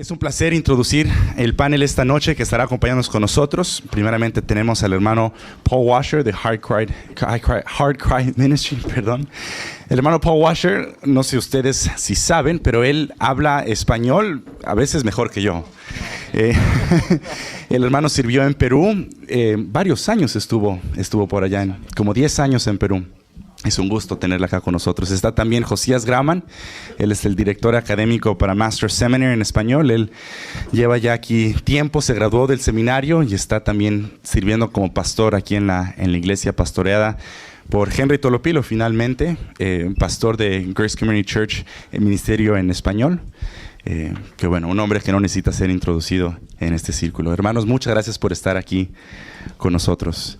Es un placer introducir el panel esta noche que estará acompañándonos con nosotros. Primeramente tenemos al hermano Paul Washer de Hard Cry Ministry, perdón. El hermano Paul Washer, no sé ustedes si saben, pero él habla español a veces mejor que yo. El hermano sirvió en Perú, varios años estuvo por allá, como 10 años en Perú. Es un gusto tenerla acá con nosotros. Está también Josías Graman. Él es el director académico para Master Seminary en español. Él lleva ya aquí tiempo, se graduó del seminario y está también sirviendo como pastor aquí en la iglesia pastoreada por Henry Tolopilo, finalmente, pastor de Grace Community Church, el ministerio en español. Que bueno, un hombre que no necesita ser introducido en este círculo. Hermanos, muchas gracias por estar aquí con nosotros.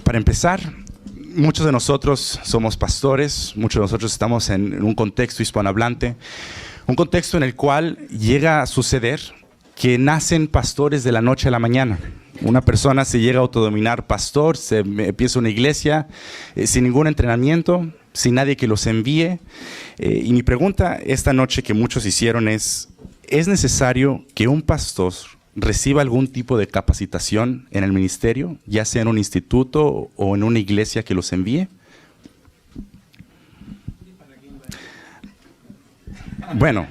Para empezar, muchos de nosotros somos pastores, muchos de nosotros estamos en un contexto hispanohablante, un contexto en el cual llega a suceder que nacen pastores de la noche a la mañana. Una persona se llega a autodominar pastor, se empieza una iglesia sin ningún entrenamiento, sin nadie que los envíe. Y mi pregunta esta noche que muchos hicieron ¿es necesario que un pastor reciba algún tipo de capacitación en el ministerio, ya sea en un instituto o en una iglesia que los envíe? Bueno,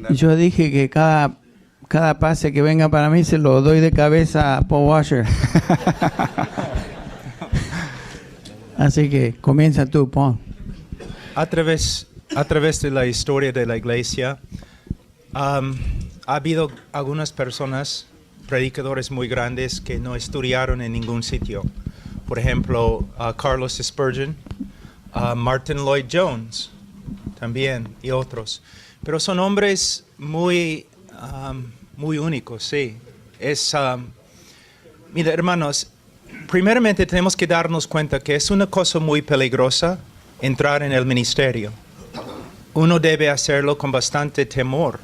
yo dije que cada pase que venga para mí se lo doy de cabeza a Paul Washer. Así que comienza tú, Paul. A través de la historia de la iglesia, ha habido algunas personas, predicadores muy grandes, que no estudiaron en ningún sitio. Por ejemplo, Carlos Spurgeon, Martin Lloyd Jones también, y otros. Pero son hombres muy únicos, sí. Mira, hermanos, primeramente tenemos que darnos cuenta que es una cosa muy peligrosa entrar en el ministerio. Uno debe hacerlo con bastante temor.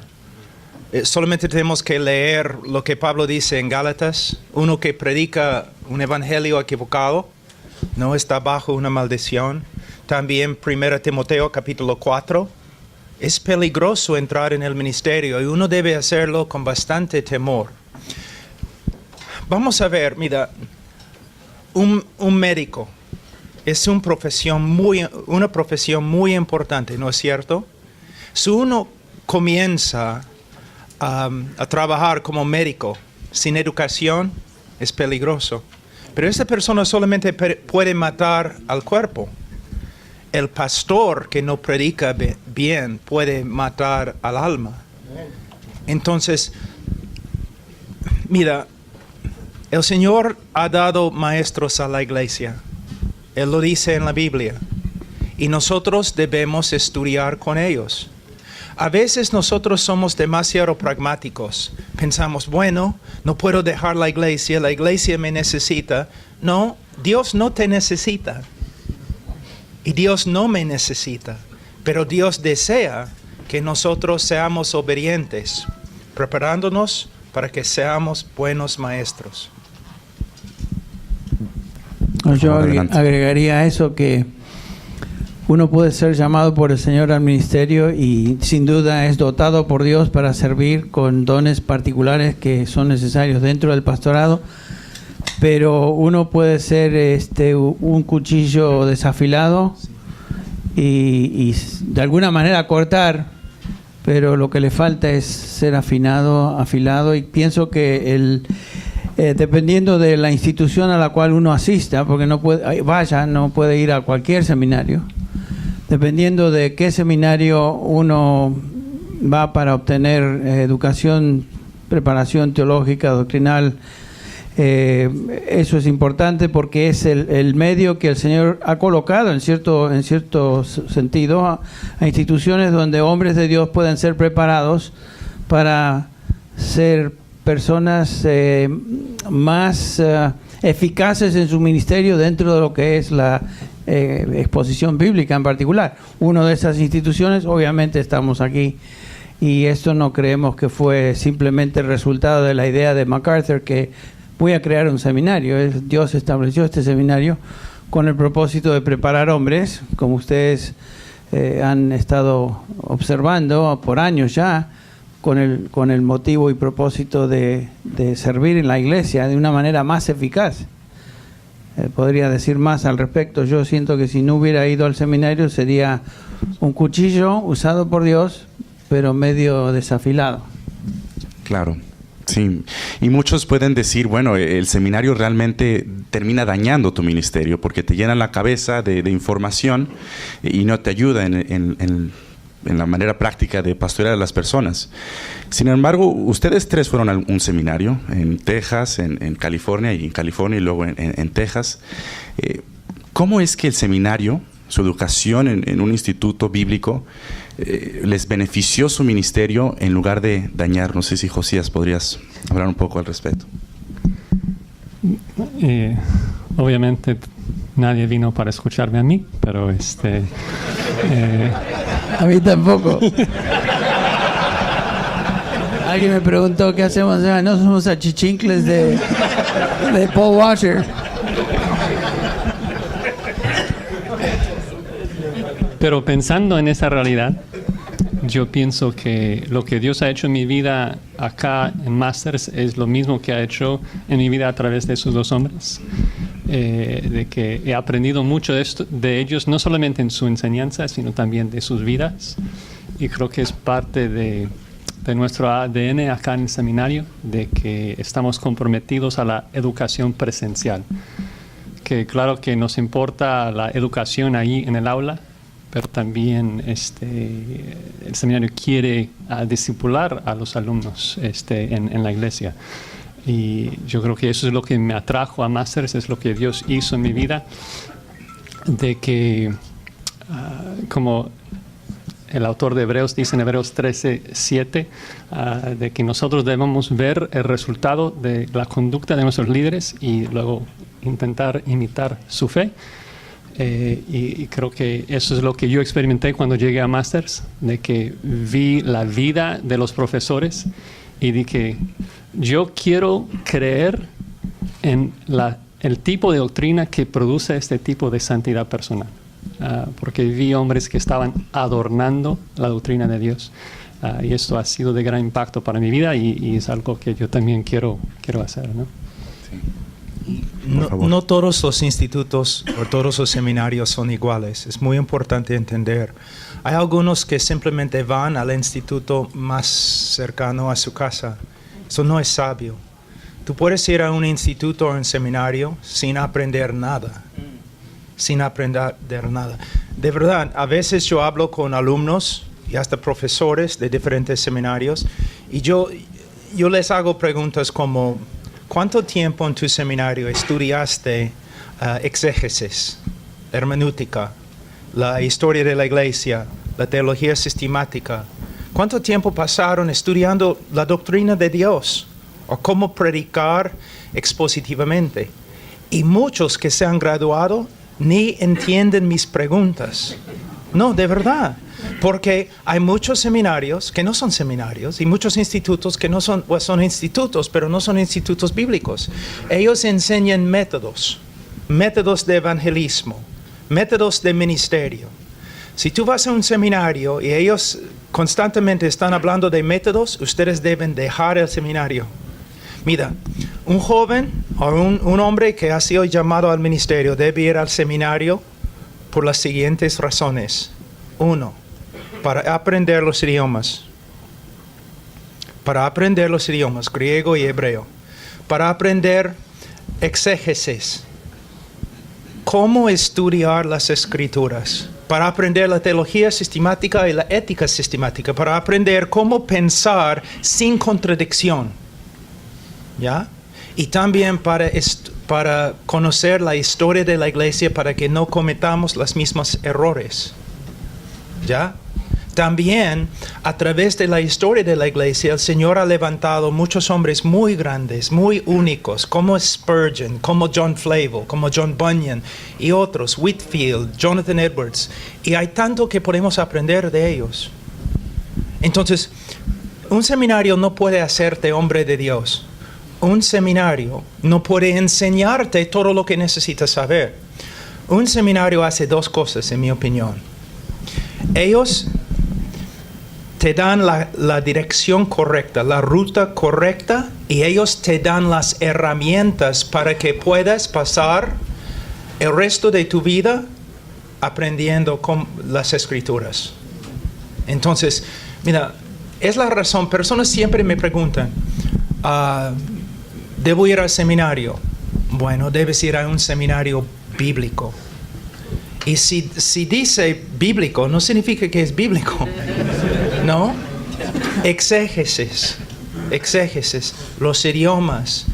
Solamente tenemos que leer lo que Pablo dice en Gálatas. Uno que predica un evangelio equivocado no está bajo una maldición. También 1 Timoteo capítulo 4. Es peligroso entrar en el ministerio y uno debe hacerlo con bastante temor. Vamos a ver, mira, un médico es una profesión muy importante, ¿no es cierto? Si uno comienza a trabajar como médico sin educación, es peligroso. Pero esa persona solamente puede matar al cuerpo. El pastor que no predica bien puede matar al alma. Entonces, mira, el Señor ha dado maestros a la iglesia. Él lo dice en la Biblia. Y nosotros debemos estudiar con ellos. A veces nosotros somos demasiado pragmáticos. Pensamos, bueno, no puedo dejar la iglesia me necesita. No, Dios no te necesita. Y Dios no me necesita. Pero Dios desea que nosotros seamos obedientes, preparándonos para que seamos buenos maestros. Yo agregaría a eso que uno puede ser llamado por el Señor al ministerio y sin duda es dotado por Dios para servir con dones particulares que son necesarios dentro del pastorado, pero uno puede ser un cuchillo desafilado y de alguna manera cortar, pero lo que le falta es ser afilado, y pienso que dependiendo de la institución a la cual uno asista, porque no puede ir a cualquier seminario. Dependiendo de qué seminario uno va para obtener educación, preparación teológica, doctrinal, eso es importante porque es el medio que el Señor ha colocado en cierto sentido a instituciones donde hombres de Dios pueden ser preparados para ser personas más eficaces en su ministerio dentro de lo que es la exposición bíblica en particular. Una de esas instituciones, obviamente estamos aquí, y esto no creemos que fue simplemente el resultado de la idea de MacArthur que voy a crear un seminario. Dios estableció este seminario con el propósito de preparar hombres, como ustedes han estado observando por años ya, con el motivo y propósito de servir en la iglesia de una manera más eficaz. Podría decir más al respecto. Yo siento que si no hubiera ido al seminario sería un cuchillo usado por Dios, pero medio desafilado. Claro, sí. Y muchos pueden decir, bueno, el seminario realmente termina dañando tu ministerio porque te llena la cabeza de información y no te ayuda en la manera práctica de pastorear a las personas. Sin embargo, ustedes tres fueron a un seminario en Texas, en California, y luego en Texas. ¿Cómo es que el seminario, su educación en un instituto bíblico, les benefició su ministerio en lugar de dañar? No sé si Josías podrías hablar un poco al respecto. Obviamente nadie vino para escucharme a mí, pero a mí tampoco. Alguien me preguntó qué hacemos. No somos achichincles de Paul Washer. Pero pensando en esa realidad, yo pienso que lo que Dios ha hecho en mi vida acá en Masters es lo mismo que ha hecho en mi vida a través de esos dos hombres. De que he aprendido mucho de ellos, no solamente en su enseñanza, sino también de sus vidas. Y creo que es parte de nuestro ADN acá en el seminario, de que estamos comprometidos a la educación presencial. Que claro que nos importa la educación ahí en el aula, pero también el seminario quiere discipular a los alumnos en la iglesia. Y yo creo que eso es lo que me atrajo a Masters, es lo que Dios hizo en mi vida, de que, como el autor de Hebreos dice en Hebreos 13:7, de que nosotros debemos ver el resultado de la conducta de nuestros líderes y luego intentar imitar su fe. Y creo que eso es lo que yo experimenté cuando llegué a Masters, de que vi la vida de los profesores y dije, yo quiero creer en el tipo de doctrina que produce este tipo de santidad personal. Porque vi hombres que estaban adornando la doctrina de Dios. Y esto ha sido de gran impacto para mi vida y es algo que yo también quiero hacer, ¿no? Sí. No todos los institutos o todos los seminarios son iguales. Es muy importante entender. Hay algunos que simplemente van al instituto más cercano a su casa. Eso no es sabio. Tú puedes ir a un instituto o un seminario sin aprender nada. Sin aprender nada. De verdad, a veces yo hablo con alumnos y hasta profesores de diferentes seminarios y yo les hago preguntas como, ¿cuánto tiempo en tu seminario estudiaste exégesis, hermenéutica, la historia de la iglesia, la teología sistemática? ¿Cuánto tiempo pasaron estudiando la doctrina de Dios o cómo predicar expositivamente? Y muchos que se han graduado ni entienden mis preguntas. No, de verdad. Porque hay muchos seminarios que no son seminarios y muchos institutos que no son, pues son institutos, pero no son institutos bíblicos. Ellos enseñan métodos de evangelismo, métodos de ministerio. Si tú vas a un seminario y ellos constantemente están hablando de métodos, ustedes deben dejar el seminario. Mira, un joven o un hombre que ha sido llamado al ministerio debe ir al seminario por las siguientes razones. 1, para aprender los idiomas. Para aprender los idiomas, griego y hebreo. Para aprender exégesis. Cómo estudiar las escrituras. Para aprender la teología sistemática y la ética sistemática. Para aprender cómo pensar sin contradicción. ¿Ya? Y también para conocer la historia de la iglesia para que no cometamos los mismos errores. ¿Ya? También, a través de la historia de la iglesia, el Señor ha levantado muchos hombres muy grandes, muy únicos, como Spurgeon, como John Flavel, como John Bunyan y otros, Whitefield, Jonathan Edwards. Y hay tanto que podemos aprender de ellos. Entonces, un seminario no puede hacerte hombre de Dios. Un seminario no puede enseñarte todo lo que necesitas saber. Un seminario hace dos cosas, en mi opinión. Ellos te dan la dirección correcta, la ruta correcta, y ellos te dan las herramientas para que puedas pasar el resto de tu vida aprendiendo con las escrituras. Entonces, mira, es la razón. Personas siempre me preguntan, ¿debo ir al seminario? Bueno, debes ir a un seminario bíblico. Y si dice bíblico, no significa que es bíblico. ¿No? Exégesis, los idiomas,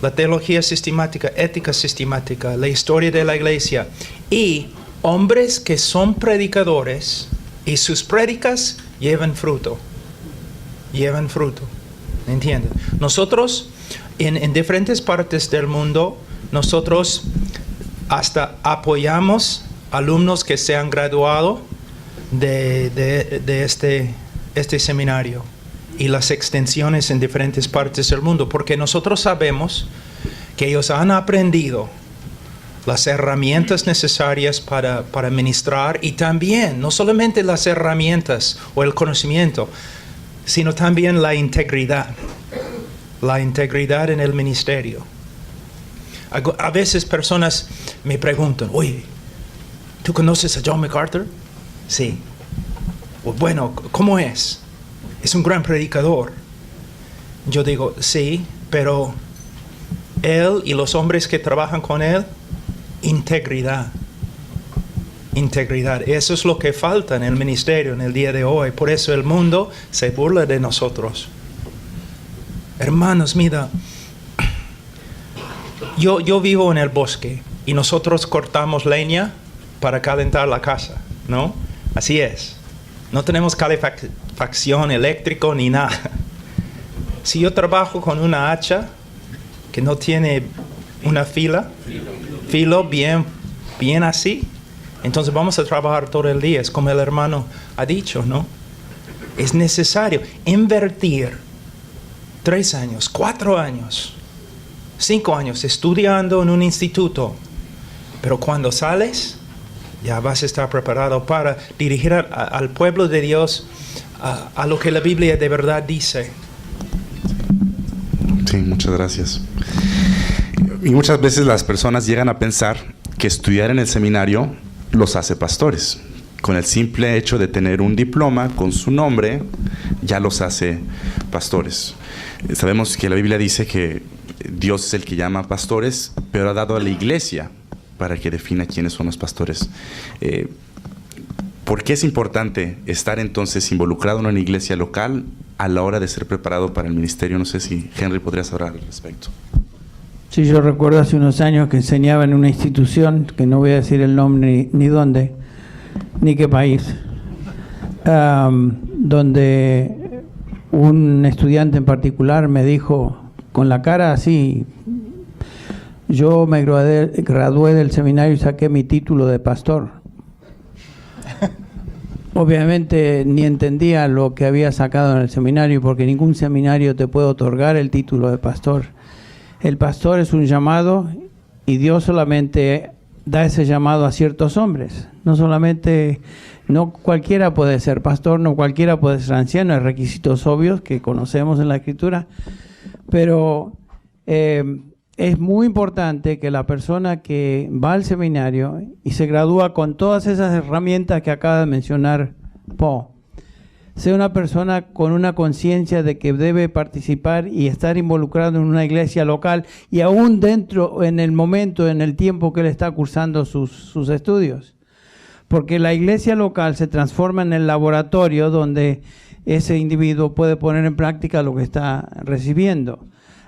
la teología sistemática, ética sistemática, la historia de la iglesia. Y hombres que son predicadores y sus prédicas llevan fruto. ¿Entienden? Nosotros, en diferentes partes del mundo, nosotros hasta apoyamos alumnos que se han graduado de este seminario y las extensiones en diferentes partes del mundo, porque nosotros sabemos que ellos han aprendido las herramientas necesarias para ministrar, y también no solamente las herramientas o el conocimiento, sino también la integridad en el ministerio. A veces personas me preguntan, oye, ¿tú conoces a John MacArthur? Sí. Bueno, ¿cómo es? Es un gran predicador. Yo digo, sí, pero él y los hombres que trabajan con él, integridad. Eso es lo que falta en el ministerio en el día de hoy. Por eso el mundo se burla de nosotros. Hermanos, mira, yo vivo en el bosque y nosotros cortamos leña para calentar la casa, ¿no? Así es. No tenemos calefacción eléctrica ni nada. Si yo trabajo con una hacha que no tiene una filo bien así, entonces vamos a trabajar todo el día. Es como el hermano ha dicho, ¿no? Es necesario invertir 3 años, 4 años, 5 años estudiando en un instituto. Pero cuando sales, ya vas a estar preparado para dirigir al pueblo de Dios a lo que la Biblia de verdad dice. Sí, muchas gracias. Y muchas veces las personas llegan a pensar que estudiar en el seminario los hace pastores. Con el simple hecho de tener un diploma con su nombre, ya los hace pastores. Sabemos que la Biblia dice que Dios es el que llama pastores, pero ha dado a la iglesia para que defina quiénes son los pastores. ¿Por qué es importante estar entonces involucrado en una iglesia local a la hora de ser preparado para el ministerio? No sé si Henry podrías hablar al respecto. Sí, yo recuerdo hace unos años que enseñaba en una institución, que no voy a decir el nombre ni dónde, ni qué país, donde un estudiante en particular me dijo, con la cara así, yo me gradué del seminario y saqué mi título de pastor. Obviamente ni entendía lo que había sacado en el seminario, porque ningún seminario te puede otorgar el título de pastor. El pastor es un llamado y Dios solamente da ese llamado a ciertos hombres. No cualquiera puede ser pastor, no cualquiera puede ser anciano. Hay requisitos obvios que conocemos en la Escritura, pero es muy importante que la persona que va al seminario y se gradúa con todas esas herramientas que acaba de mencionar Paul, sea una persona con una conciencia de que debe participar y estar involucrado en una iglesia local, y aún dentro, en el tiempo que él está cursando sus estudios. Porque la iglesia local se transforma en el laboratorio donde ese individuo puede poner en práctica lo que está recibiendo.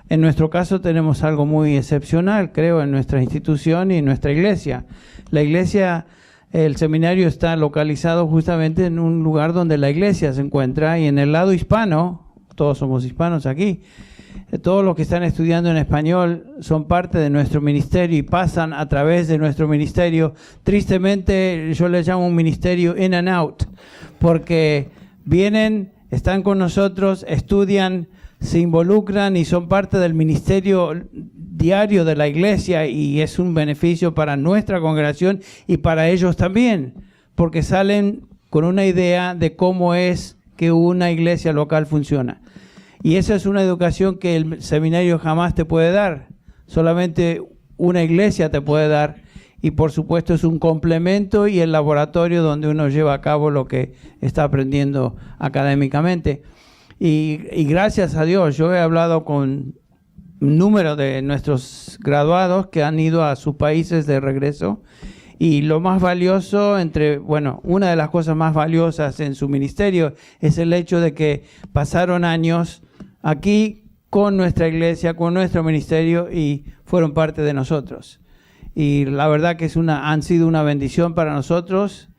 En nuestro caso tenemos algo muy excepcional, creo, en nuestra institución y en nuestra iglesia. La iglesia, el seminario está localizado justamente en un lugar donde la iglesia se encuentra, y en el lado hispano, todos somos hispanos aquí, todos los que están estudiando en español son parte de nuestro ministerio y pasan a través de nuestro ministerio. Tristemente, yo les llamo un ministerio in and out, porque vienen, están con nosotros, estudian, se involucran y son parte del ministerio diario de la iglesia, y es un beneficio para nuestra congregación y para ellos también, porque salen con una idea de cómo es que una iglesia local funciona. Y esa es una educación que el seminario jamás te puede dar. Solamente una iglesia te puede dar. Y por supuesto es un complemento y el laboratorio donde uno lleva a cabo lo que está aprendiendo académicamente. Y gracias a Dios, yo he hablado con un número de nuestros graduados que han ido a sus países de regreso. Y lo más valioso, una de las cosas más valiosas en su ministerio es el hecho de que pasaron años aquí con nuestra iglesia, con nuestro ministerio y fueron parte de nosotros. Y la verdad que han sido una bendición para nosotros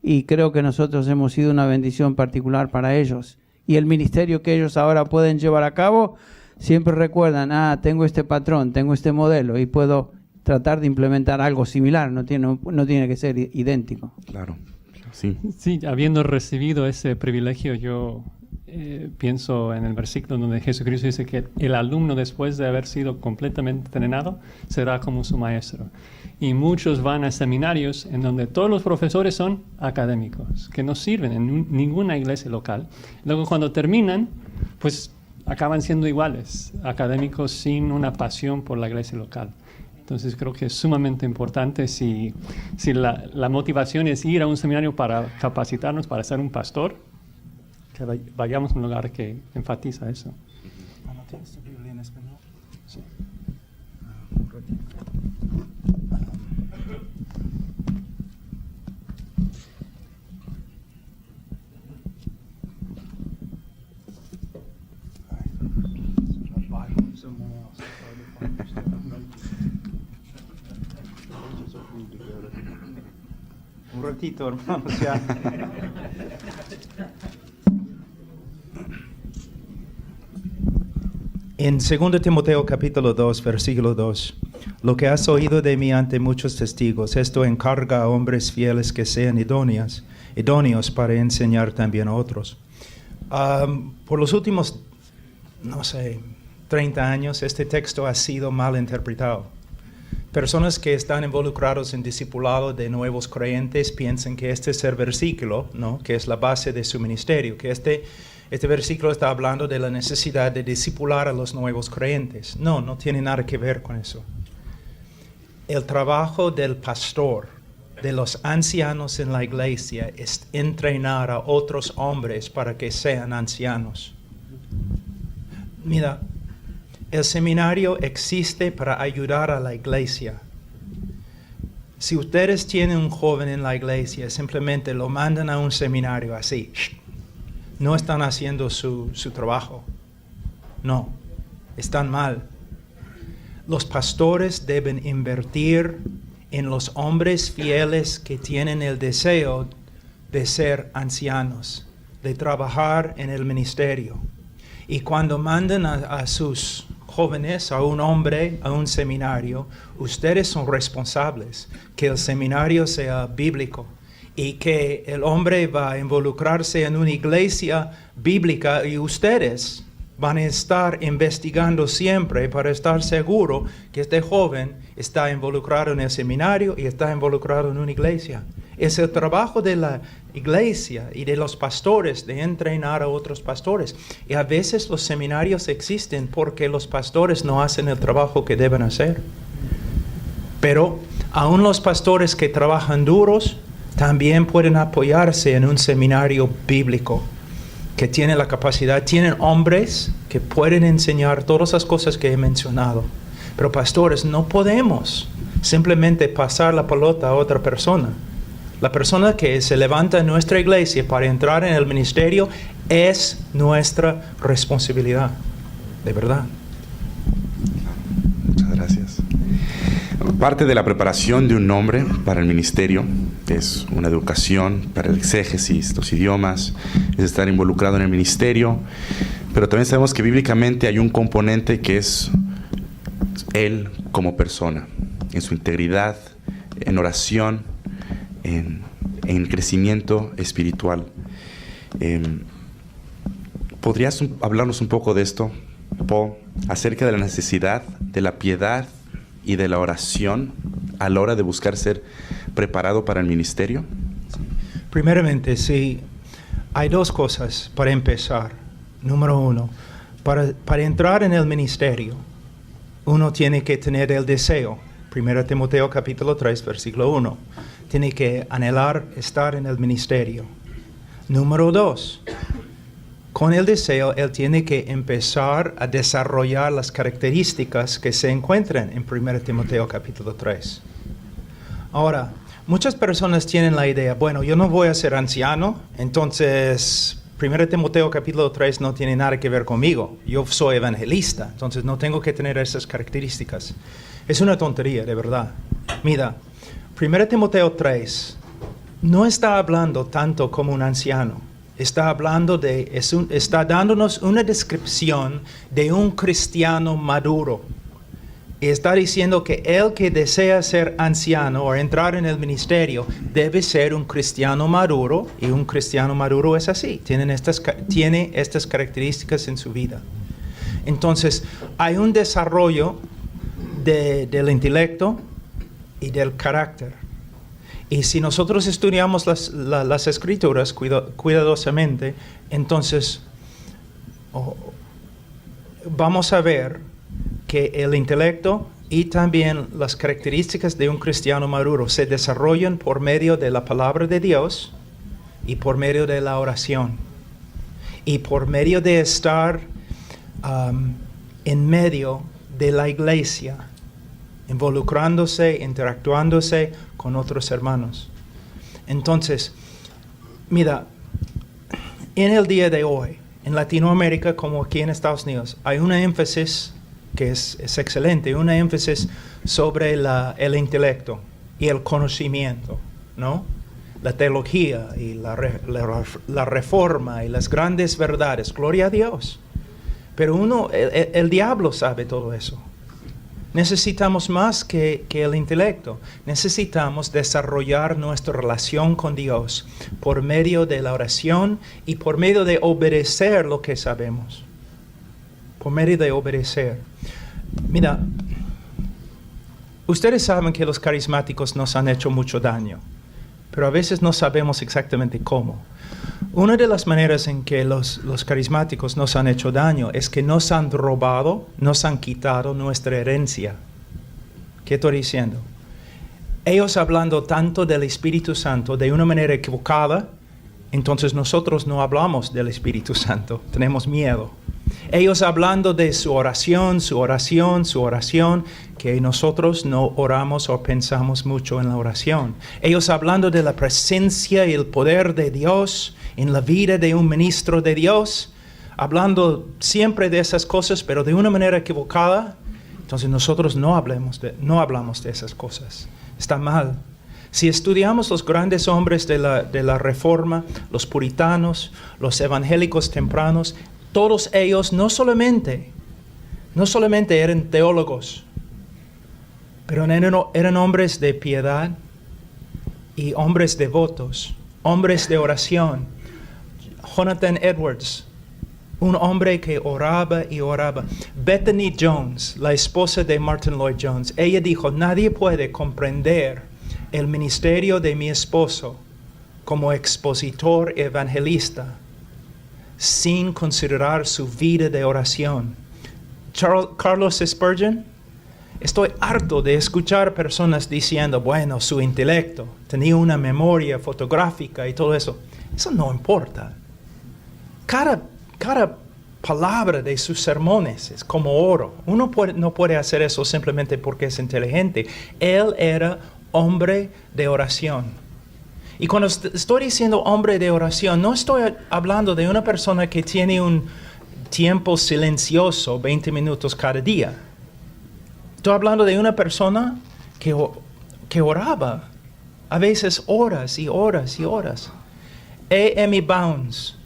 y creo que nosotros hemos sido una bendición particular para ellos. Y el ministerio que ellos ahora pueden llevar a cabo, siempre recuerdan, tengo este patrón, tengo este modelo y puedo tratar de implementar algo similar, no tiene que ser idéntico. Claro, sí. Sí, habiendo recibido ese privilegio, yo pienso en el versículo donde Jesucristo dice que el alumno, después de haber sido completamente entrenado, será como su maestro. Y muchos van a seminarios en donde todos los profesores son académicos, que no sirven en ninguna iglesia local. Luego cuando terminan, pues acaban siendo iguales, académicos sin una pasión por la iglesia local. Entonces creo que es sumamente importante si la motivación es ir a un seminario para capacitarnos para ser un pastor, que vayamos a un lugar que enfatiza eso. ¿No tienes tu Biblia en español? Sí. Un ratito, hermanos, ya. En 2 Timoteo capítulo 2, versículo 2, lo que has oído de mí ante muchos testigos, esto encarga a hombres fieles que sean idóneos para enseñar también a otros. Por los últimos, 30 años, este texto ha sido mal interpretado. Personas que están involucrados en discipulado de nuevos creyentes piensan que este es el versículo, ¿no?, que es la base de su ministerio, que este versículo está hablando de la necesidad de discipular a los nuevos creyentes. No tiene nada que ver con eso. El trabajo del pastor, de los ancianos en la iglesia, es entrenar a otros hombres para que sean ancianos. Mira, el seminario existe para ayudar a la iglesia. Si ustedes tienen un joven en la iglesia, simplemente lo mandan a un seminario así. No están haciendo su trabajo. No, están mal. Los pastores deben invertir en los hombres fieles que tienen el deseo de ser ancianos, de trabajar en el ministerio. Y cuando mandan a sus jóvenes, a un hombre, a un seminario, ustedes son responsables que el seminario sea bíblico y que el hombre va a involucrarse en una iglesia bíblica y ustedes van a estar investigando siempre para estar seguro que este joven está involucrado en el seminario y está involucrado en una iglesia. Es el trabajo de la iglesia y de los pastores de entrenar a otros pastores. Y a veces los seminarios existen porque los pastores no hacen el trabajo que deben hacer. Pero aún los pastores que trabajan duros también pueden apoyarse en un seminario bíblico que tiene la capacidad, tienen hombres que pueden enseñar todas las cosas que he mencionado. Pero pastores, no podemos simplemente pasar la pelota a otra persona. La persona que se levanta en nuestra iglesia para entrar en el ministerio es nuestra responsabilidad, de verdad. Muchas gracias. Parte de la preparación de un hombre para el ministerio es una educación para el exégesis, los idiomas, es estar involucrado en el ministerio, pero también sabemos que bíblicamente hay un componente que es él como persona, en su integridad, en oración, en crecimiento espiritual. ¿Podrías hablarnos un poco de esto, Paul, acerca de la necesidad de la piedad y de la oración a la hora de buscar ser preparado para el ministerio? Primeramente, sí, hay dos cosas para empezar. Número uno, para entrar en el ministerio, uno tiene que tener el deseo. 1 Timoteo capítulo 3, versículo 1. Tiene que anhelar estar en el ministerio. Número dos, con el deseo, él tiene que empezar a desarrollar las características que se encuentran en 1 Timoteo capítulo 3. Ahora, muchas personas tienen la idea, bueno, yo no voy a ser anciano, entonces 1 Timoteo capítulo 3 no tiene nada que ver conmigo. Yo soy evangelista, entonces no tengo que tener esas características. Es una tontería, de verdad. Mira, 1 Timoteo 3 no está hablando tanto como un anciano. Está dándonos una descripción de un cristiano maduro. Y está diciendo que el que desea ser anciano o entrar en el ministerio debe ser un cristiano maduro, y un cristiano maduro es así, tiene estas características en su vida. Entonces, hay un desarrollo del intelecto y del carácter. Y si nosotros estudiamos las escrituras cuidadosamente, entonces vamos a ver que el intelecto y también las características de un cristiano maduro se desarrollan por medio de la palabra de Dios y por medio de la oración. Y por medio de estar en medio de la iglesia, involucrándose, interactuándose con otros hermanos. Entonces, mira, en el día de hoy, en Latinoamérica como aquí en Estados Unidos, hay una énfasis que es excelente, una énfasis sobre el intelecto y el conocimiento, ¿no? La teología y la reforma y las grandes verdades, gloria a Dios. Pero el diablo sabe todo eso. Necesitamos más que el intelecto. Necesitamos desarrollar nuestra relación con Dios por medio de la oración y por medio de obedecer lo que sabemos. Por medio de obedecer. Mira, ustedes saben que los carismáticos nos han hecho mucho daño, pero a veces no sabemos exactamente cómo. Una de las maneras en que los carismáticos nos han hecho daño es que nos han robado, nos han quitado nuestra herencia. ¿Qué estoy diciendo? Ellos hablando tanto del Espíritu Santo de una manera equivocada, entonces nosotros no hablamos del Espíritu Santo, tenemos miedo. Ellos hablando de su oración, que nosotros no oramos o pensamos mucho en la oración. Ellos hablando de la presencia y el poder de Dios en la vida de un ministro de Dios, hablando siempre de esas cosas, pero de una manera equivocada. Entonces nosotros no hablamos de esas cosas. Está mal. Si estudiamos los grandes hombres de la Reforma, los puritanos, los evangélicos tempranos, todos ellos no solamente eran teólogos, pero eran hombres de piedad y hombres devotos, hombres de oración. Jonathan Edwards, un hombre que oraba y oraba. Bethany Jones, la esposa de Martin Lloyd Jones, ella dijo, nadie puede comprender el ministerio de mi esposo como expositor evangelista sin considerar su vida de oración. Carlos Spurgeon, estoy harto de escuchar personas diciendo, bueno, su intelecto, tenía una memoria fotográfica y todo eso. Eso no importa. Cada palabra de sus sermones es como oro. Uno no puede hacer eso simplemente porque es inteligente. Él era hombre de oración. Y cuando estoy diciendo hombre de oración, no estoy hablando de una persona que tiene un tiempo silencioso, 20 minutos cada día. Estoy hablando de una persona que oraba, a veces horas y horas y horas. A.M. Bounds,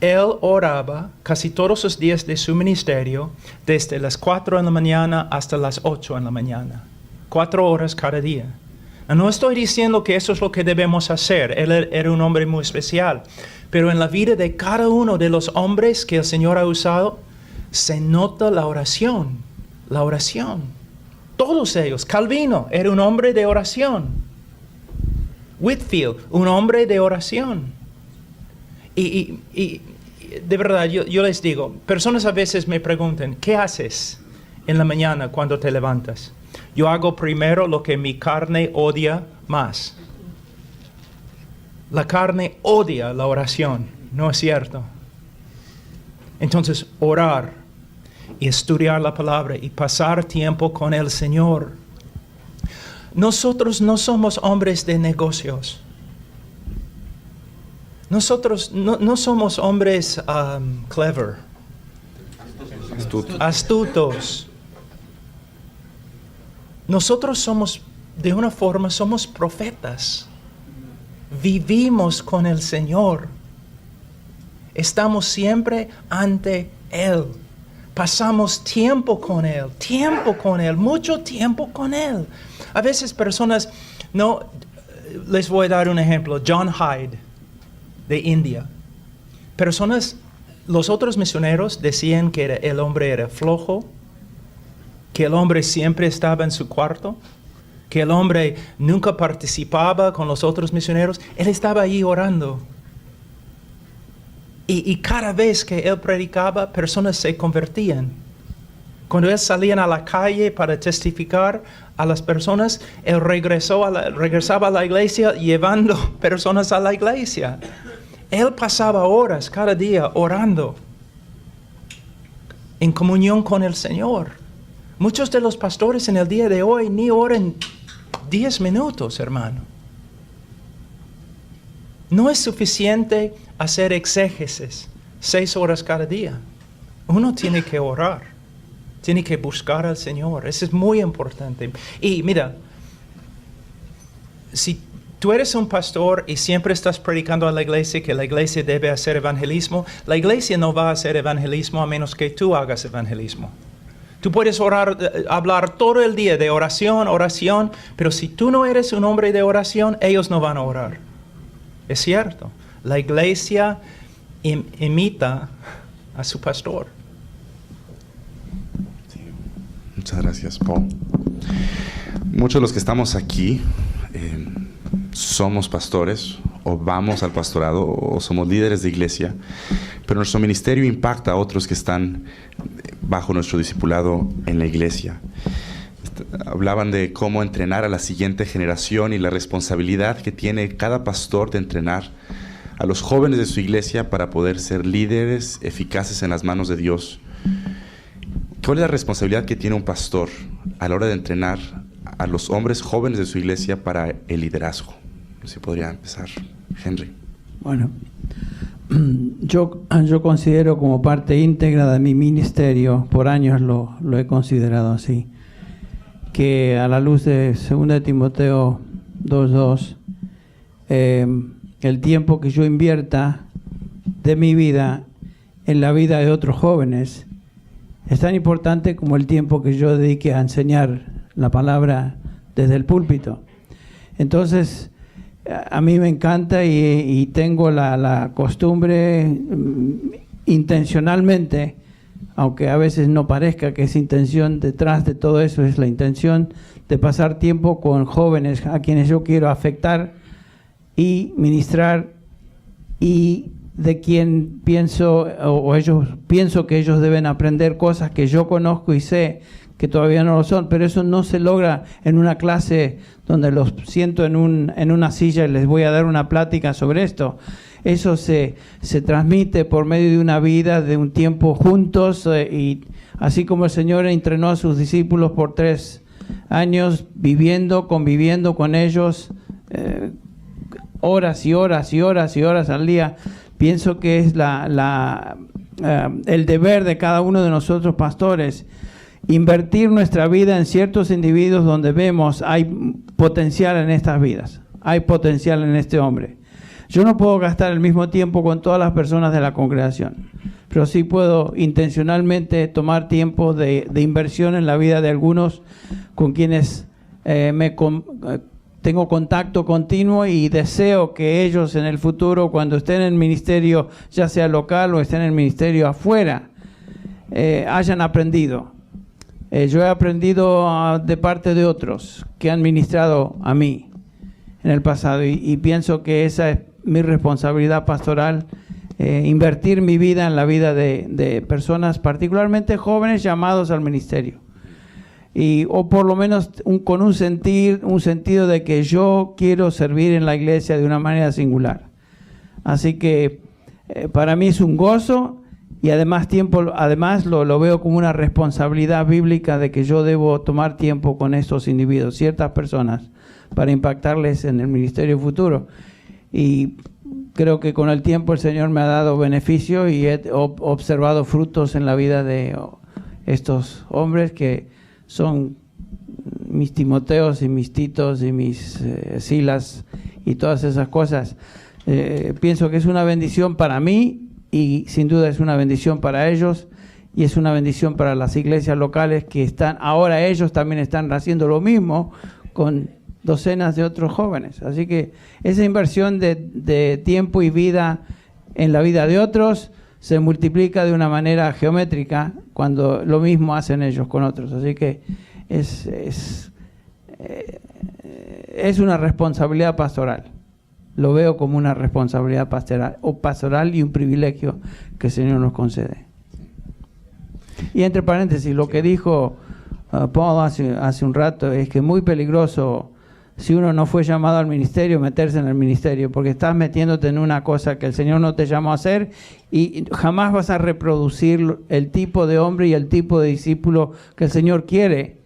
él oraba casi todos los días de su ministerio, desde las 4 de la mañana hasta las 8 de la mañana. 4 horas cada día. No estoy diciendo que eso es lo que debemos hacer. Él era un hombre muy especial. Pero en la vida de cada uno de los hombres que el Señor ha usado, se nota la oración. La oración. Todos ellos. Calvino era un hombre de oración. Whitfield, un hombre de oración. Y de verdad, yo les digo, personas a veces me preguntan, ¿qué haces en la mañana cuando te levantas? Yo hago primero lo que mi carne odia más. La carne odia la oración, ¿no es cierto? Entonces, orar y estudiar la palabra y pasar tiempo con el Señor. Nosotros no somos hombres de negocios. Nosotros no somos hombres clever, astutos. Nosotros somos, de una forma, somos profetas. Vivimos con el Señor. Estamos siempre ante Él. Pasamos tiempo con Él, mucho tiempo con Él. A veces personas, les voy a dar un ejemplo. John Hyde, de India. Los otros misioneros decían que el hombre era flojo, que el hombre siempre estaba en su cuarto, que el hombre nunca participaba con los otros misioneros. Él estaba ahí orando. Y cada vez que él predicaba, personas se convertían. Cuando él salía a la calle para testificar a las personas, él regresaba a la iglesia llevando personas a la iglesia. Él pasaba horas cada día orando en comunión con el Señor. Muchos de los pastores en el día de hoy ni oran 10 minutos, hermano. No es suficiente hacer exégesis 6 horas cada día. Uno tiene que orar, tiene que buscar al Señor. Eso es muy importante. Y mira, si tú eres un pastor y siempre estás predicando a la iglesia que la iglesia debe hacer evangelismo, la iglesia no va a hacer evangelismo a menos que tú hagas evangelismo. Tú puedes hablar todo el día de oración, pero si tú no eres un hombre de oración, ellos no van a orar. Es cierto, la iglesia imita a su pastor. Sí. Muchas gracias, Paul. Muchos de los que estamos aquí somos pastores, o vamos al pastorado, o somos líderes de iglesia, pero nuestro ministerio impacta a otros que están bajo nuestro discipulado en la iglesia. Hablaban de cómo entrenar a la siguiente generación y la responsabilidad que tiene cada pastor de entrenar a los jóvenes de su iglesia para poder ser líderes eficaces en las manos de Dios. ¿Cuál es la responsabilidad que tiene un pastor a la hora de entrenar a los hombres jóvenes de su iglesia para el liderazgo? No sé si podría empezar, Henry. Bueno, yo considero como parte íntegra de mi ministerio, por años lo he considerado así, que a la luz de 2 Timoteo 2:2, el tiempo que yo invierta de mi vida en la vida de otros jóvenes es tan importante como el tiempo que yo dedique a enseñar la palabra desde el púlpito. Entonces, a mí me encanta y tengo la costumbre intencionalmente, aunque a veces no parezca que es intención, detrás de todo eso es la intención de pasar tiempo con jóvenes a quienes yo quiero afectar y ministrar, y de quien pienso que ellos deben aprender cosas que yo conozco y sé que todavía no lo son, pero eso no se logra en una clase donde los siento en una silla y les voy a dar una plática sobre esto. Eso se transmite por medio de una vida, de un tiempo juntos, y así como el Señor entrenó a sus discípulos por 3 años, conviviendo con ellos, horas y horas y horas y horas al día. Pienso que es el deber de cada uno de nosotros pastores invertir nuestra vida en ciertos individuos donde vemos hay potencial en estas vidas, hay potencial en este hombre. Yo no puedo gastar el mismo tiempo con todas las personas de la congregación, pero sí puedo intencionalmente tomar tiempo de inversión en la vida de algunos con quienes tengo contacto continuo, y deseo que ellos en el futuro, cuando estén en el ministerio, ya sea local o estén en el ministerio afuera, hayan aprendido. Yo he aprendido de parte de otros que han ministrado a mí. en el pasado y pienso que esa es mi responsabilidad pastoral, invertir mi vida en la vida de personas particularmente jóvenes llamados al ministerio. O por lo menos con un sentido de que yo quiero servir en la iglesia de una manera singular. Así que para mí es un gozo y además lo veo como una responsabilidad bíblica de que yo debo tomar tiempo con estos individuos, ciertas personas, para impactarles en el ministerio futuro. Y creo que con el tiempo el Señor me ha dado beneficio y he observado frutos en la vida de estos hombres que son mis Timoteos y mis Titos y mis Silas y todas esas cosas. Pienso que es una bendición para mí y sin duda es una bendición para ellos y es una bendición para las iglesias locales que ahora ellos también están haciendo lo mismo con docenas de otros jóvenes. Así que esa inversión de tiempo y vida en la vida de otros se multiplica de una manera geométrica cuando lo mismo hacen ellos con otros. Así que es una responsabilidad pastoral. Lo veo como una responsabilidad pastoral y un privilegio que el Señor nos concede. Y entre paréntesis, lo que dijo Paul hace un rato es que es muy peligroso, si uno no fue llamado al ministerio, meterse en el ministerio, porque estás metiéndote en una cosa que el Señor no te llamó a hacer y jamás vas a reproducir el tipo de hombre y el tipo de discípulo que el Señor quiere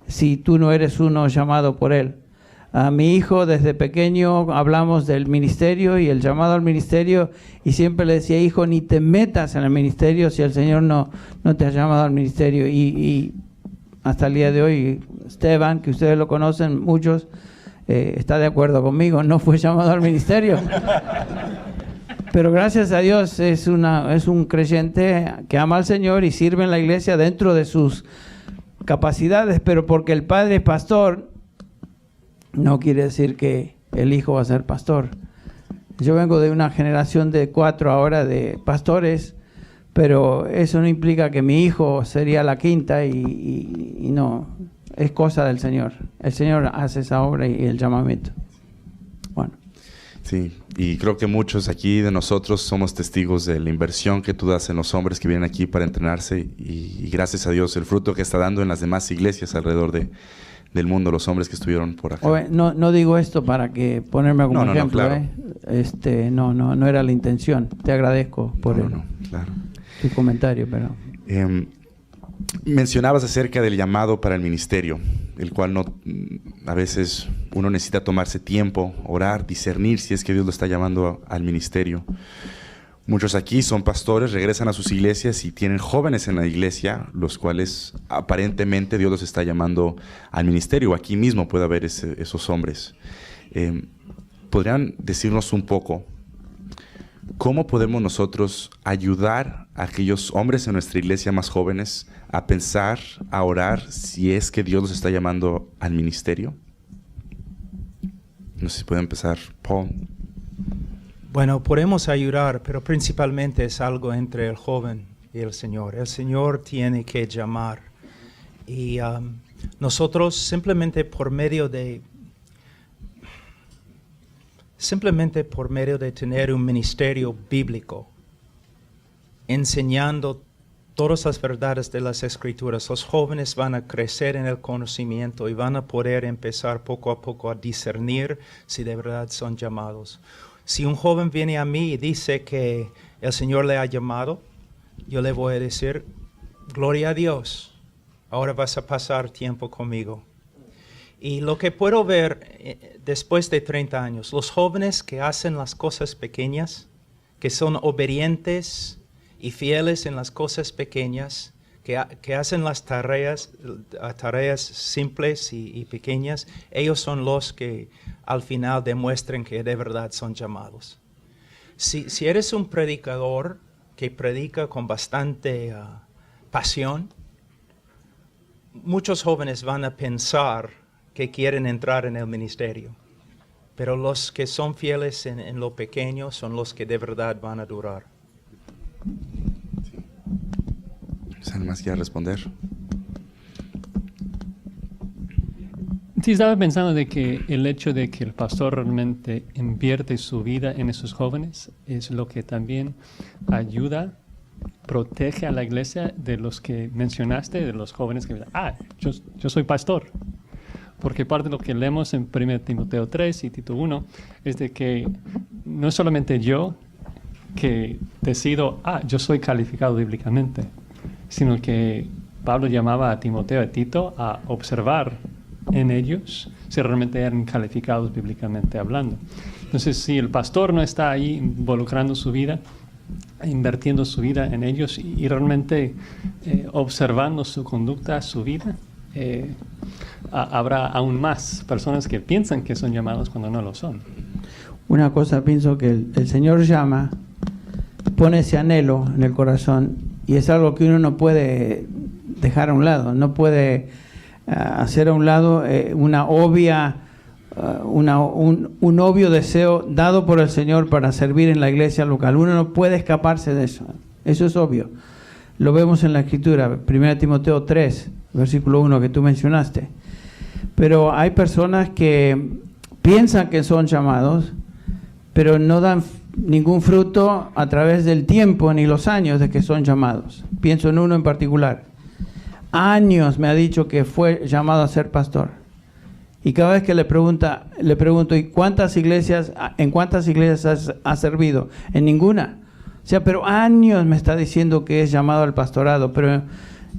si tú no eres uno llamado por Él. A mi hijo desde pequeño hablamos del ministerio y el llamado al ministerio y siempre le decía, hijo, ni te metas en el ministerio si el Señor no te ha llamado al ministerio. Y hasta el día de hoy, Esteban, que ustedes lo conocen, muchos, está de acuerdo conmigo, no fue llamado al ministerio. Pero gracias a Dios es un creyente que ama al Señor y sirve en la iglesia dentro de sus capacidades, pero porque el padre es pastor, no quiere decir que el hijo va a ser pastor. Yo vengo de una generación de 4 ahora de pastores, pero eso no implica que mi hijo sería la quinta y no, es cosa del Señor. El Señor hace esa obra y el llamamiento. Bueno. Sí, y creo que muchos aquí de nosotros somos testigos de la inversión que tú das en los hombres que vienen aquí para entrenarse y gracias a Dios el fruto que está dando en las demás iglesias alrededor del mundo, los hombres que estuvieron por acá. Oye, no digo esto para que ponerme como ejemplo, claro. No era la intención. Te agradezco por claro. tu comentario, pero mencionabas acerca del llamado para el ministerio, el cual a veces uno necesita tomarse tiempo, orar, discernir si es que Dios lo está llamando al ministerio. Muchos aquí son pastores, regresan a sus iglesias y tienen jóvenes en la iglesia, los cuales aparentemente Dios los está llamando al ministerio. Aquí mismo puede haber esos hombres. ¿Podrían decirnos un poco cómo podemos nosotros ayudar a aquellos hombres en nuestra iglesia más jóvenes a pensar, a orar, si es que Dios los está llamando al ministerio? No sé si puede empezar, Paul. Bueno, podemos ayudar, pero principalmente es algo entre el joven y el Señor. El Señor tiene que llamar. Y nosotros simplemente por medio de tener un ministerio bíblico, enseñando todas las verdades de las Escrituras, los jóvenes van a crecer en el conocimiento y van a poder empezar poco a poco a discernir si de verdad son llamados. Si un joven viene a mí y dice que el Señor le ha llamado, yo le voy a decir, gloria a Dios, ahora vas a pasar tiempo conmigo. Y lo que puedo ver después de 30 años, los jóvenes que hacen las cosas pequeñas, que son obedientes y fieles en las cosas pequeñas, que hacen las tareas simples y pequeñas, ellos son los que al final demuestren que de verdad son llamados. Si eres un predicador que predica con bastante pasión, muchos jóvenes van a pensar que quieren entrar en el ministerio, pero los que son fieles en lo pequeño son los que de verdad van a durar. ¿Alguien más quiere responder? Sí, estaba pensando de que el hecho de que el pastor realmente invierte su vida en esos jóvenes es lo que también ayuda, protege a la iglesia de los que mencionaste, de los jóvenes que dicen, yo soy pastor. Porque parte de lo que leemos en 1 Timoteo 3 y Tito 1 es de que no es solamente yo que decido, yo soy calificado bíblicamente, sino que Pablo llamaba a Timoteo y a Tito a observar en ellos si realmente eran calificados bíblicamente hablando. Entonces, si el pastor no está ahí involucrando su vida, invirtiendo su vida en ellos y realmente observando su conducta, su vida, habrá aún más personas que piensan que son llamados cuando no lo son. Una cosa, pienso que el Señor llama, pone ese anhelo en el corazón y es algo que uno no puede dejar a un lado, no puede hacer a un lado una obvia, un obvio deseo dado por el Señor para servir en la iglesia local. Uno no puede escaparse de eso, eso es obvio. Lo vemos en la Escritura, 1 Timoteo 3, versículo 1 que tú mencionaste. Pero hay personas que piensan que son llamados, pero no dan ningún fruto a través del tiempo ni los años de que son llamados. Pienso en uno en particular. Años me ha dicho que fue llamado a ser pastor. Y cada vez que le pregunto, ¿y en cuántas iglesias has servido? En ninguna. O sea, pero años me está diciendo que es llamado al pastorado, pero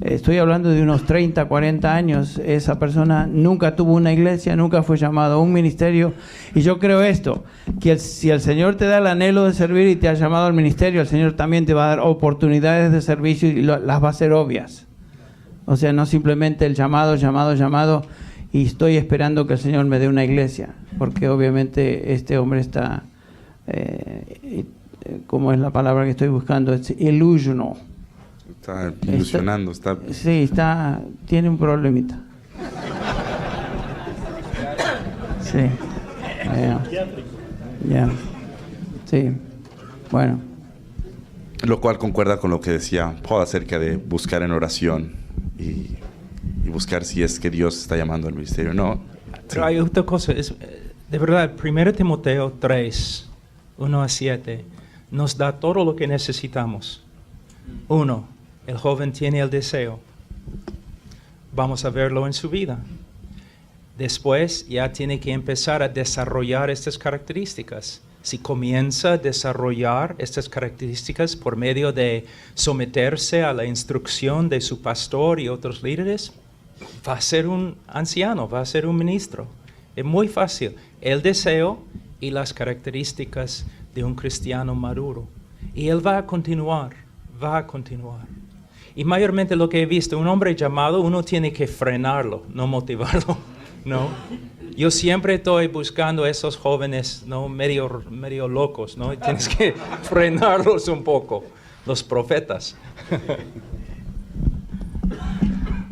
estoy hablando de unos 30, 40 años. Esa persona nunca tuvo una iglesia, nunca fue llamado a un ministerio. Y yo creo esto, que si el Señor te da el anhelo de servir y te ha llamado al ministerio, el Señor también te va a dar oportunidades de servicio y las va a hacer obvias. O sea, no simplemente el llamado, y estoy esperando que el Señor me dé una iglesia, porque obviamente este hombre está, ¿cómo es la palabra que estoy buscando? Es illusional. Está ilusionando. Sí, tiene un problemita. Sí. Ya. Sí. Bueno. Lo cual concuerda con lo que decía Paul acerca de buscar en oración y buscar si es que Dios está llamando al ministerio. No. Pero hay otra cosa, de verdad, 1 Timoteo 3, 1 a 7, nos da todo lo que necesitamos. 1, el joven tiene el deseo. Vamos a verlo en su vida. Después ya tiene que empezar a desarrollar estas características. Si comienza a desarrollar estas características por medio de someterse a la instrucción de su pastor y otros líderes, va a ser un anciano, va a ser un ministro. Es muy fácil. El deseo y las características de un cristiano maduro. Y él va a continuar. Y mayormente lo que he visto, un hombre llamado, uno tiene que frenarlo, no motivarlo, ¿no? Yo siempre estoy buscando a esos jóvenes, ¿no? medio locos, ¿no? Tienes que frenarlos un poco, los profetas.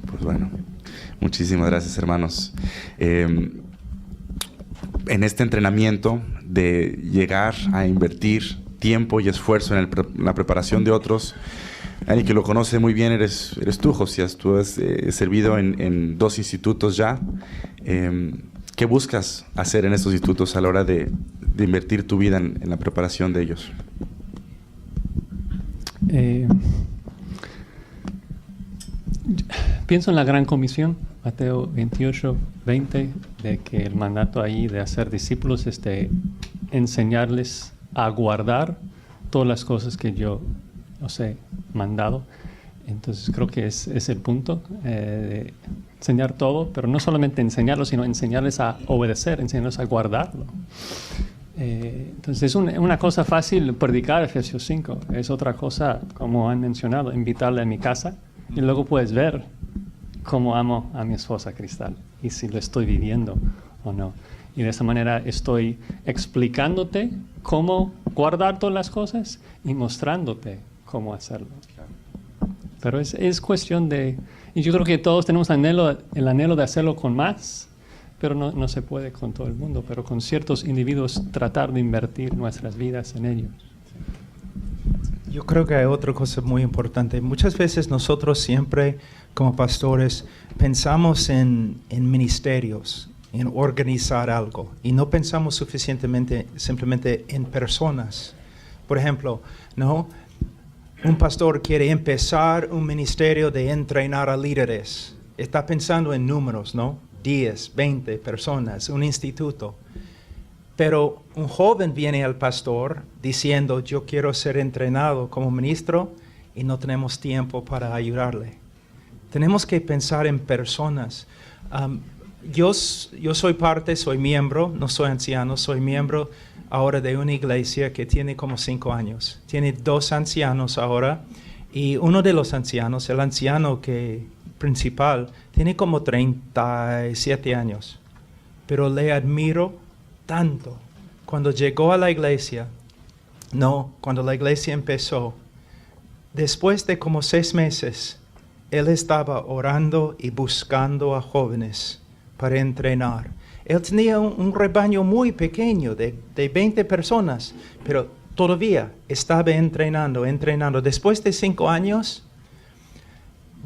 Pues bueno, muchísimas gracias, hermanos. En este entrenamiento de llegar a invertir tiempo y esfuerzo en la preparación de otros, alguien que lo conoce muy bien eres tú, Josías. Tú has servido en 2 institutos ya. ¿Qué buscas hacer en estos institutos a la hora de invertir tu vida en la preparación de ellos? Pienso en la Gran Comisión, Mateo 28, 20, de que el mandato ahí de hacer discípulos es de enseñarles a guardar todas las cosas que yo os he mandado. Entonces creo que es el punto, de enseñar todo, pero no solamente enseñarlo, sino enseñarles a obedecer, enseñarles a guardarlo. Entonces es una cosa fácil predicar Efesios 5, es otra cosa, como han mencionado, invitarle a mi casa y luego puedes ver cómo amo a mi esposa Cristal y si lo estoy viviendo o no. Y de esa manera estoy explicándote cómo guardar todas las cosas y mostrándote cómo hacerlo. Pero es cuestión de... Y yo creo que todos tenemos el anhelo de hacerlo con más, pero no se puede con todo el mundo. Pero con ciertos individuos tratar de invertir nuestras vidas en ellos. Yo creo que hay otra cosa muy importante. Muchas veces nosotros siempre, como pastores, pensamos en ministerios en organizar algo y no pensamos suficientemente simplemente en personas. Por ejemplo, ¿no? Un pastor quiere empezar un ministerio de entrenar a líderes. Está pensando en números, ¿no? 10, 20 personas, un instituto. Pero un joven viene al pastor diciendo, yo quiero ser entrenado como ministro y no tenemos tiempo para ayudarle. Tenemos que pensar en personas. Yo soy miembro, no soy anciano, soy miembro ahora de una iglesia que tiene como 5 años. Tiene 2 ancianos ahora y uno de los ancianos, el anciano principal, tiene como 37 años. Pero le admiro tanto. Cuando llegó a la iglesia, cuando la iglesia empezó, después de como 6 meses, él estaba orando y buscando a jóvenes para entrenar. Él tenía un rebaño muy pequeño de 20 personas, pero todavía estaba entrenando. Después de 5 años,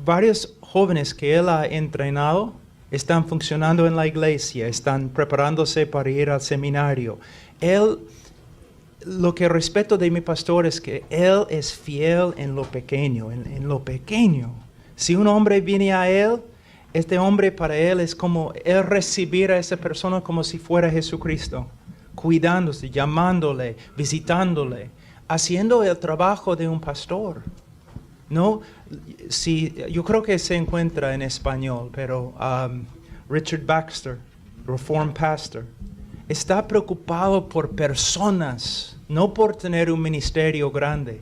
varios jóvenes que él ha entrenado están funcionando en la iglesia, están preparándose para ir al seminario. Lo que respeto de mi pastor es que él es fiel en lo pequeño, en lo pequeño. Si un hombre viene a él, este hombre para él es como él recibir a esa persona como si fuera Jesucristo, cuidándose, llamándole, visitándole, haciendo el trabajo de un pastor. No, sí, yo creo que se encuentra en español, pero Richard Baxter, Reformed Pastor, está preocupado por personas, no por tener un ministerio grande,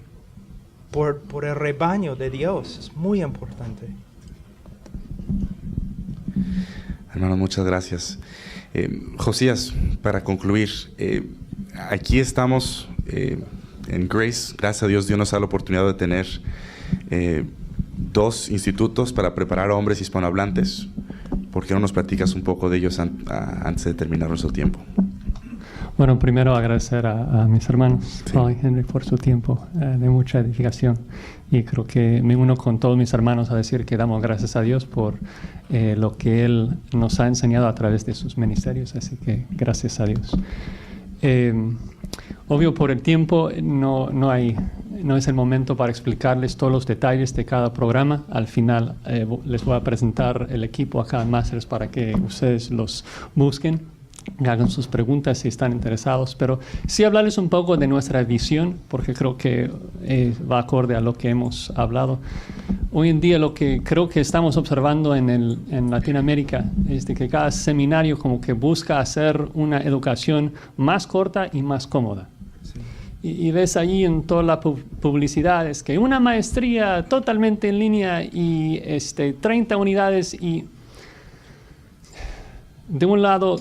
por el rebaño de Dios. Es muy importante. Hermanos, muchas gracias. Josías, para concluir, aquí estamos en Grace. Gracias a Dios nos da la oportunidad de tener 2 institutos para preparar a hombres hispanohablantes. ¿Por qué no nos platicas un poco de ellos antes de terminar nuestro tiempo? Bueno, primero agradecer a mis hermanos, Sí. Paul y Henry, por su tiempo de mucha edificación. Y creo que me uno con todos mis hermanos a decir que damos gracias a Dios por lo que Él nos ha enseñado a través de sus ministerios. Así que gracias a Dios. Obvio, por el tiempo no es el momento para explicarles todos los detalles de cada programa. Al final les voy a presentar el equipo acá en Masters para que ustedes los busquen, hagan sus preguntas si están interesados, pero sí hablarles un poco de nuestra visión, porque creo que va acorde a lo que hemos hablado. Hoy en día lo que creo que estamos observando en Latinoamérica es de que cada seminario como que busca hacer una educación más corta y más cómoda. Y ves allí en toda la publicidad es que una maestría totalmente en línea y 30 unidades y de un lado,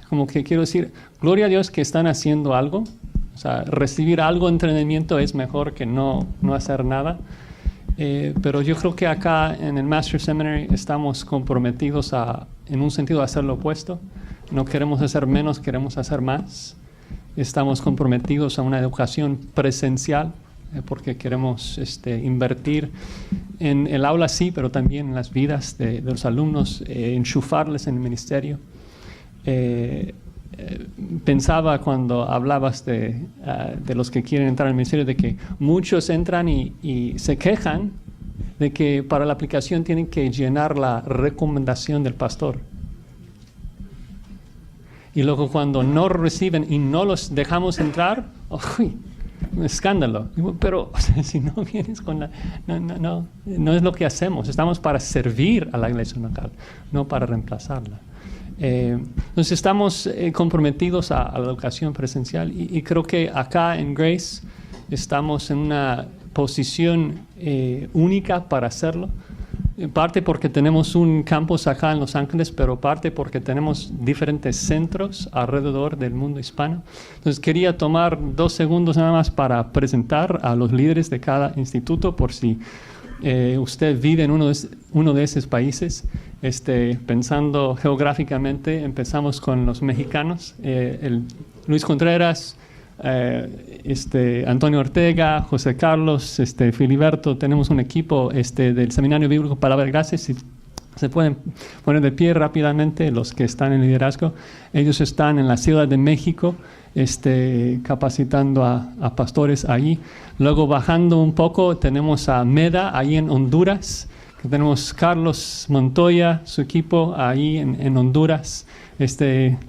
como que quiero decir, gloria a Dios que están haciendo algo. O sea, recibir algo de entrenamiento es mejor que no hacer nada. Pero yo creo que acá en el Master Seminary estamos comprometidos en un sentido, a hacer lo opuesto. No queremos hacer menos, queremos hacer más. Estamos comprometidos a una educación presencial, porque queremos invertir en el aula, sí, pero también en las vidas de los alumnos, enchufarles en el ministerio. Pensaba cuando hablabas de los que quieren entrar al ministerio, de que muchos entran y se quejan de que para la aplicación tienen que llenar la recomendación del pastor. Y luego cuando no reciben y no los dejamos entrar, ¡uy! Un escándalo. Pero o sea, si no vienes con la... No es lo que hacemos. Estamos para servir a la iglesia local, no para reemplazarla. Entonces estamos comprometidos a la educación presencial y creo que acá en Grace estamos en una posición única para hacerlo. Parte porque tenemos un campus acá en Los Ángeles, pero parte porque tenemos diferentes centros alrededor del mundo hispano. Entonces quería tomar 2 segundos nada más para presentar a los líderes de cada instituto, por si usted vive en uno de esos países. Pensando geográficamente, empezamos con los mexicanos, Luis Contreras, Antonio Ortega, José Carlos, Filiberto. Tenemos un equipo del Seminario Bíblico Palabra de Gracia. Si Se pueden poner de pie rápidamente los que están en liderazgo. Ellos están en la Ciudad de México capacitando a pastores allí. Luego bajando un poco tenemos a Meda ahí en Honduras. Tenemos Carlos Montoya, su equipo ahí en Honduras.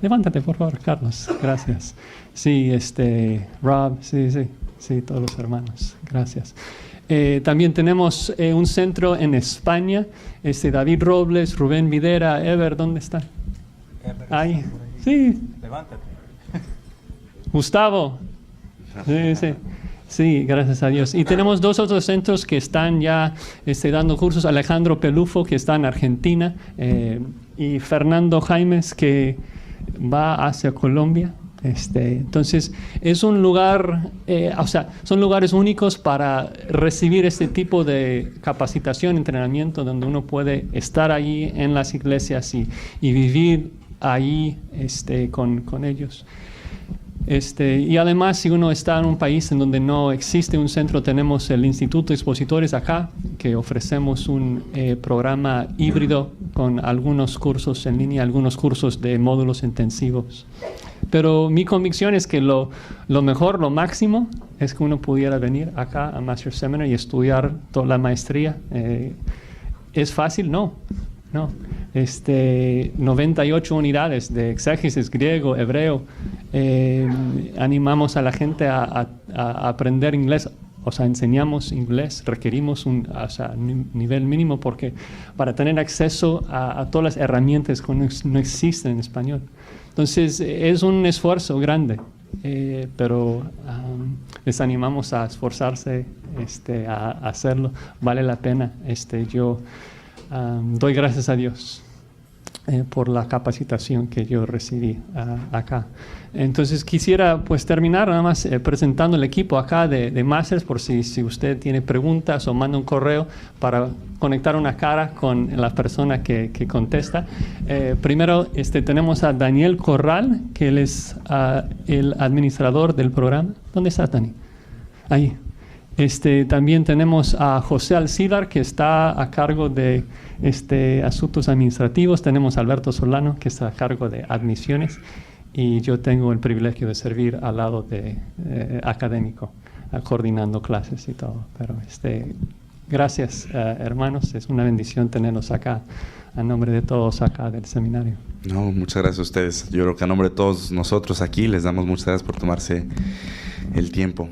Levántate por favor, Carlos. Gracias. Sí, Rob, sí, todos los hermanos. Gracias. También tenemos un centro en España. David Robles, Rubén Videra, Ever, ¿dónde están? Ahí. Sí. Levántate. Gustavo. Sí, gracias a Dios. Y tenemos 2 otros centros que están ya dando cursos. Alejandro Pelufo, que está en Argentina, y Fernando Jaimes, que va hacia Colombia. Entonces, es un lugar, son lugares únicos para recibir este tipo de capacitación, entrenamiento, donde uno puede estar ahí en las iglesias y vivir ahí con ellos. Y además, si uno está en un país en donde no existe un centro, tenemos el Instituto de Expositores acá, que ofrecemos un programa híbrido con algunos cursos en línea, algunos cursos de módulos intensivos. Pero mi convicción es que lo mejor, lo máximo, es que uno pudiera venir acá a Master's Seminary y estudiar toda la maestría. ¿Es fácil? No. 98 unidades de exégesis griego, hebreo. Animamos a la gente a aprender inglés. Enseñamos inglés, requerimos un nivel mínimo porque para tener acceso a todas las herramientas que no existen en español. Entonces, es un esfuerzo grande, pero les animamos a esforzarse a hacerlo. Vale la pena. Yo doy gracias a Dios por la capacitación que yo recibí acá. Entonces quisiera terminar nada más presentando el equipo acá de Masters, por si usted tiene preguntas o manda un correo para conectar una cara con la persona que contesta. Primero tenemos a Daniel Corral, que él es el administrador del programa. ¿Dónde está Dani? Ahí. También tenemos a José Alcídar, que está a cargo de asuntos administrativos. Tenemos a Alberto Solano, que está a cargo de admisiones. Y yo tengo el privilegio de servir al lado de académico, coordinando clases y todo. Pero gracias, hermanos. Es una bendición tenerlos acá, a nombre de todos acá del seminario. No, muchas gracias a ustedes. Yo creo que a nombre de todos nosotros aquí les damos muchas gracias por tomarse el tiempo.